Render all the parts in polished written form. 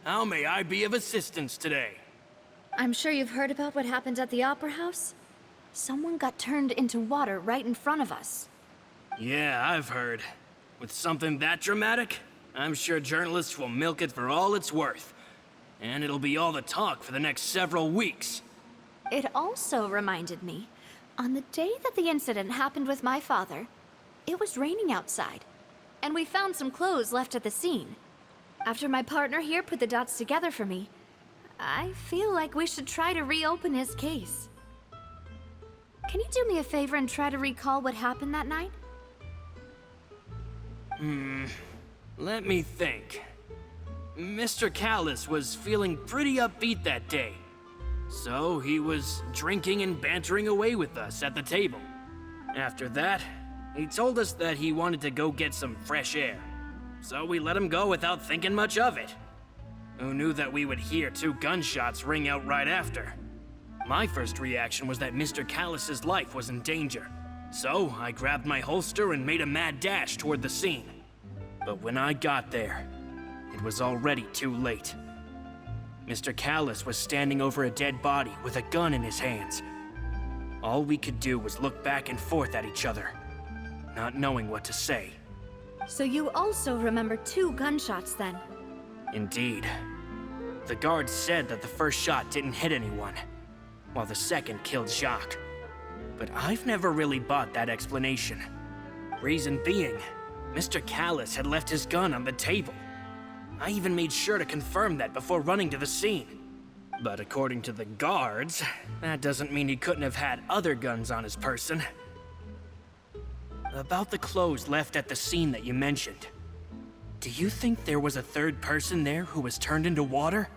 How may I be of assistance today? I'm sure you've heard about what happened at the Opera House. Someone got turned into water right in front of us. Yeah, I've heard. With something that dramatic, I'm sure journalists will milk it for all it's worth. And it'll be all the talk for the next several weeks. It also reminded me, on the day that the incident happened with my father, it was raining outside, and we found some clothes left at the scene. After my partner here put the dots together for me, I feel like we should try to reopen his case. Can you do me a favor and try to recall what happened that night? Let me think. Mr. Callis was feeling pretty upbeat that day. So he was drinking and bantering away with us at the table. After that, he told us that he wanted to go get some fresh air. So we let him go without thinking much of it. Who knew that we would hear 2 gunshots ring out right after? My first reaction was that Mr. Callis's life was in danger. So I grabbed my holster and made a mad dash toward the scene. But when I got there, it was already too late. Mr. Callis was standing over a dead body with a gun in his hands. All we could do was look back and forth at each other, not knowing what to say. So you also remember 2 gunshots then? Indeed. The guard said that the first shot didn't hit anyone, while the second killed Jacques. But I've never really bought that explanation. Reason being, Mr. Callis had left his gun on the table. I even made sure to confirm that before running to the scene. But according to the guards, that doesn't mean he couldn't have had other guns on his person. About the clothes left at the scene that you mentioned, do you think there was a third person there who was turned into water?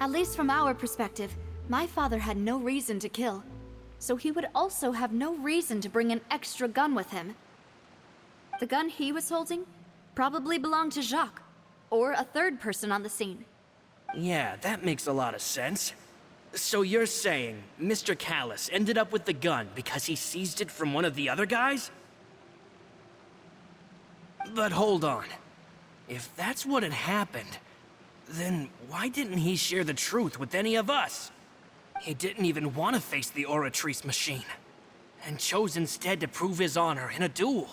At least from our perspective, my father had no reason to kill. So he would also have no reason to bring an extra gun with him. The gun he was holding probably belonged to Jacques, or a third person on the scene. Yeah, that makes a lot of sense. So you're saying Mr. Callis ended up with the gun because he seized it from one of the other guys? But hold on. If that's what had happened, then why didn't he share the truth with any of us? He didn't even want to face the Oratrice machine, and chose instead to prove his honor in a duel.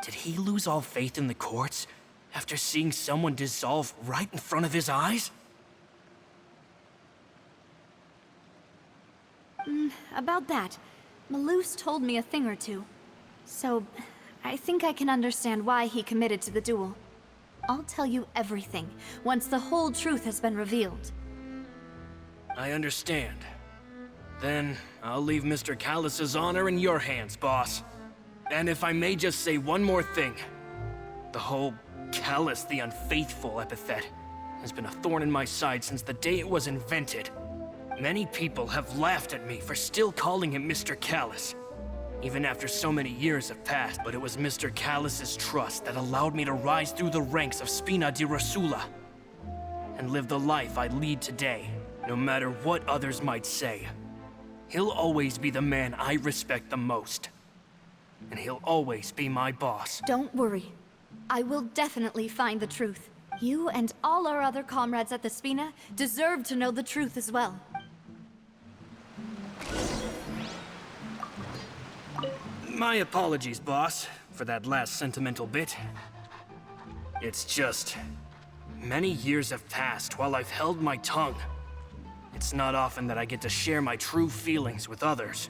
Did he lose all faith in the courts after seeing someone dissolve right in front of his eyes? About that, Malouse told me a thing or two. So, I think I can understand why he committed to the duel. I'll tell you everything once the whole truth has been revealed. I understand. Then I'll leave Mr. Callis's honor in your hands, boss. And if I may just say one more thing. The whole Callis the Unfaithful epithet has been a thorn in my side since the day it was invented. Many people have laughed at me for still calling him Mr. Callis, even after so many years have passed. But it was Mr. Callis's trust that allowed me to rise through the ranks of Spina di Rosula and live the life I lead today, no matter what others might say. He'll always be the man I respect the most, and he'll always be my boss. Don't worry. I will definitely find the truth. You and all our other comrades at the Spina deserve to know the truth as well. My apologies, boss, for that last sentimental bit. It's just, many years have passed while I've held my tongue. It's not often that I get to share my true feelings with others.